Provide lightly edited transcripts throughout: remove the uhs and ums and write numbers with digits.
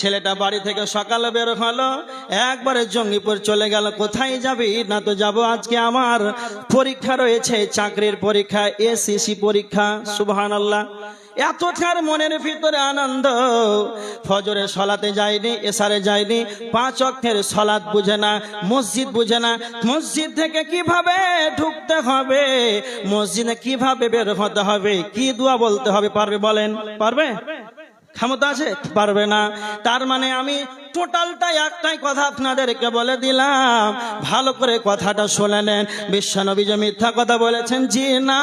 ছেলেটা বাড়ি থেকে সকালে বের হলো, একবারে জঙ্গিপুর চলে গেল। কোথায় যাবি? না তো যাব আজকে আমার পরীক্ষা রয়েছে, চাকরির পরীক্ষা, এসএসসি পরীক্ষা। সুবহানাল্লাহ। এতটার মনের ভিতরে আনন্দ, ফজরে সলাতে যায়নি, এশারে যায়নি, 5 ওয়াক্তের সলাত বুঝে না, মসজিদ বুঝে না, মসজিদ থেকে কিভাবে ঢুকতে হবে, মসজিদে কিভাবে বের হতে হবে, কি দোয়া বলতে হবে পারবে? বলেন, পারবে? ক্ষমতা আছে? পারবে না। তার মানে আমি টোটালটা একটাই কথা আপনাদেরকে বলে দিলাম, ভালো করে কথাটা শুনে নেন। বিশ্বনবী যে মিথ্যা কথা বলেছেন, জি না।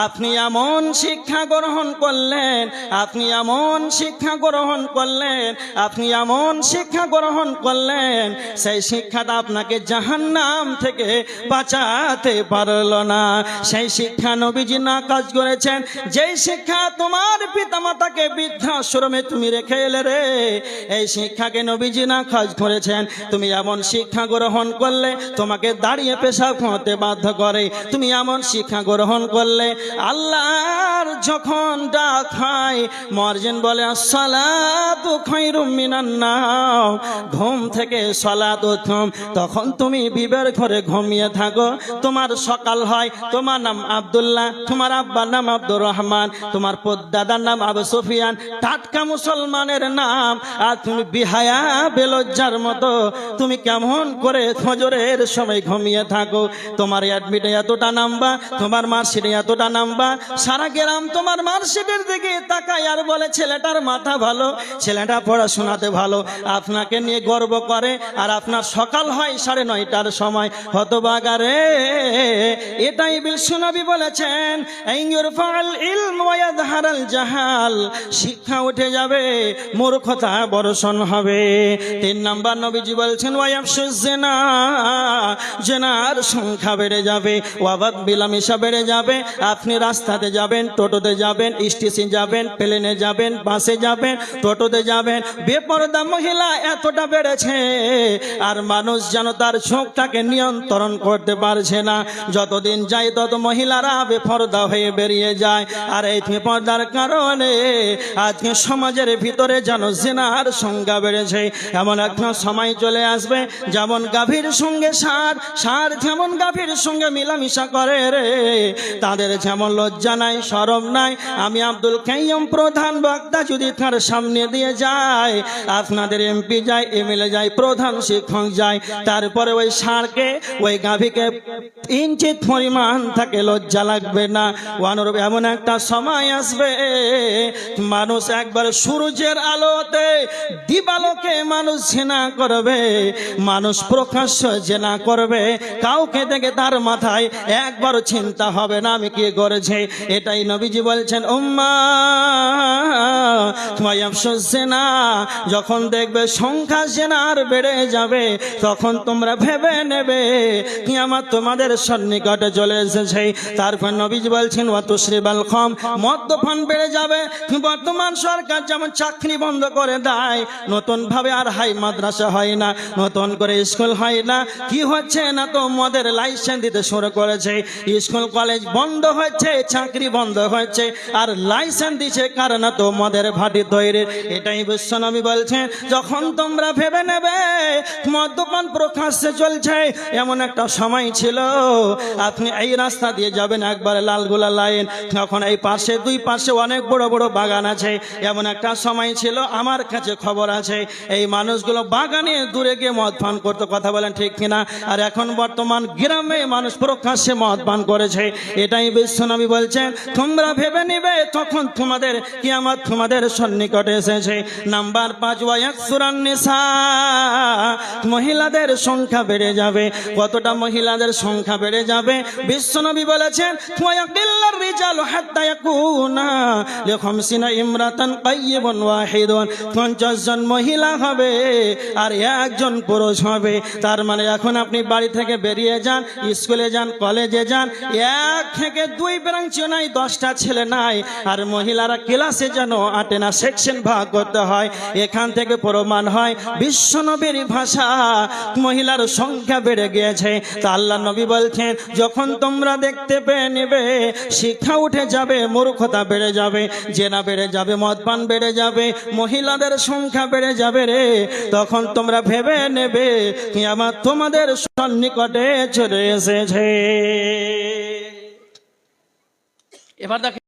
আপনি এমন শিক্ষা গ্রহণ করলেন, আপনি এমন শিক্ষা গ্রহণ করলেন, আপনি এমন শিক্ষা গ্রহণ করলেন, সেই শিক্ষাটা আপনাকে জাহান্নাম থেকে বাঁচাতে পারলো না। সেই শিক্ষা নবীজি না কাজ করেছেন। যেই শিক্ষা তোমার পিতামাতাকে বৃদ্ধাশ্রমে তুমি রেখে এলে রে, এই শিক্ষাকে নবীজি না কাজ করেছেন। তুমি এমন শিক্ষা গ্রহণ করলে তোমাকে দাঁড়িয়ে পেশাব করতে বাধ্য করে, তুমি এমন শিক্ষা গ্রহণ করলে আল্লাহর যখন ডাক হয়, মুয়াজ্জিন বলে আসসালাতু খায়রুম মিনান নাওম, ঘুম থেকে সালাত উত্তম, তখন তুমি বিবের ঘরে ঘুমিয়ে থাকো। তোমার সকাল হয়, তোমার নাম আব্দুল্লাহ, তোমার আব্বার নাম আব্দুর রহমান, তোমার দাদার নাম আবু সুফিয়ান, টাটকা মুসলমানের নাম, আর তুমি বিহায়া বেলজ্জার মতো তুমি কেমন করে ফজরের সময় ঘুমিয়ে থাকো। তোমার অ্যাডমিটে এতটা নাম্বার, তোমার মার্কশিটে এতটা নাম্বার, সারা গ্রাম তোমার মার্কশিটের দিকে তাকায় আর বলে ছেলেটার মাথা ভালো, ছেলেটা পড়াশোনাতে ভালো, আপনাকে নিয়ে গর্ব করে। আর আপনার সকাল হয় 9:30টার সময়। হতভাগারে, এটাই বিশ্বনবী বলেছেন, ইউরফাল ইলম ওয়া ইয়াযহারাল জাহাল, শিক্ষা উঠে যাবে, মূর্খতা বর্ষণ হবে। 3 নাম্বার নবীজি বলছেন ওয়ায়াফশুজ জিনা, জিনার সংখ্যা বেড়ে যাবে, ওয়াবাদ বিলামিশা বেড়ে যাবে। আপনি রাস্তাতে যাবেন, টোটোতে যাবেন, স্টেশন যাবেন, প্লেনে যাবেন, বাসে যাবেন, টোটোতে যাবেন, বেপরদা মহিলা এতটা বেড়েছে, আর মানুষ যেন তার চোখটাকে নিয়ন্ত্রণ করতে পারছে না। যতদিন যায় তত মহিলারা বেপরদা হয়ে বেরিয়ে যায়। আর এই বেপরদার কারণে আজকে সমাজের ভিতরে যেন জিনার সংখ্যা বেড়েছে। এমন একটা সময় চলে আসবে, যেমন গাভীর সঙ্গে ষাঁড়, ষাঁড় যেমন গাভীর সঙ্গে মিলামিশা করে রে, তাদের যেমন লজ্জা নাই, শরম নাই। আমি আব্দুল কাইয়ুম প্রধান বক্তা যদি তার সামনে দিয়ে যায়, আপনাদের এমপি যায়, এমএলএ যায়, প্রধান শিক্ষক যায়, তারপরে ওই ষাঁড়কে, ওই গাভীকে ইঞ্চিত পরিমাণ থাকে লজ্জা লাগবে না। অনুরূপ এমন একটা সময় আসবে, মানুষ একবার সূর্যের আলোতে দিবালোকে মানুষ জেনা করবে, মানুষ প্রকাশ্য জেনা করবে, কাউকে দেখে তার মাথায় একবারও চিন্তা হবে না আমি কি করেছে। এটাই নবীজি বলছেন, উম্মাহ ওয়ায়াফশুজ জিনা, যখন দেখবে সংখ্যা জেনার বেড়ে যাবে, তখন তোমরা ভেবে নেবে কিয়ামত তোমাদের সন্নিকটে চলে এসেছে। তারপর নবীজি বলছেন ওয়া তুশরিবাল খাম, মদ্যপান বেড়ে যাবে। বর্তমান সরকার যেমন চাকরি বন্ধ করে দেয়, নতুন ভাবে আর হাই মাদ্রাসা হয় না, নতুন করে স্কুল হয় না, কি হচ্ছে না তো মদের লাইসেন্স দিতে শুরু করেছে, স্কুল কলেজ বন্ধ হচ্ছে, চাকরি বন্ধ হচ্ছে, আর লাইসেন্স দিচ্ছে কারণ তো মদের ভাটি তৈরি। এটাই বিশ্বনবী বলছেন, যখন তোমরা ভেবে নেবে মদ্যপান প্রকাশ্যে চলছে, এমন একটা সময় ছিল আপনি এই রাস্তা দিয়ে যাবেন, একবারে লালগোলা লাইন, তখন এই পাশে 2 পাশে অনেক বড় বড় বাগান আছে। এমন একটা সময় ছিল, আমার কাছে খবর আছে, এই মানুষগুলো বাগানে দূরে গিয়ে মদ পান করতে, কথা বলেন ঠিক কিনা? আর এখন বর্তমান গ্রামে মানুষ প্রকাশ্যে মদ পান করেছে। এটাই বিশ্বনবী বলছেন, তোমরা ভেবে নিবে তখন তোমাদের কিয়ামত তোমাদের সন্নিকটে এসেছে। নাম্বার 5 ওয়ায়াকসুরান নিসা, মহিলাদের সংখ্যা বেড়ে যাবে। কতটা মহিলাদের সংখ্যা বেড়ে যাবে? বিশ্বনবী বলেছেন ওয়ায়াকিল্লার রিজালু হাত্তা ইয়াকুনা লিখামসিনা ইমরাতান কাইয়িবুন ওয়াহিদুন, 50 জন মহিলা মহিলা হবে আর একজন পুরুষ হবে। তার মানে এখন আপনি বাড়ি থেকে বেরিয়ে যান, স্কুলে যান, কলেজে যান, 1 থেকে 2 ব্রাঞ্চও নাই, 10টা ছেলে নাই, আর মহিলারা ক্লাসে যেন আটে না, সেকশন ভাগ করতে হয়। এখান থেকে প্রমাণ হয় বিশ্বনবীর ভাষা মহিলার সংখ্যা বেড়ে গিয়েছে। তা আল্লাহ নবী বলছেন, যখন তোমরা দেখতে পেয়ে নেবে শিক্ষা উঠে যাবে, মূর্খতা বেড়ে যাবে, জেনা বেড়ে যাবে, মদপান বেড়ে যাবে, মহিলাদের সংখ্যা বেড়ে যাবে রে, তখন তোমরা ভেবে নেবে কিয়ামত তোমাদের সন্নিকটে চলে এসেছে। এবার দেখেন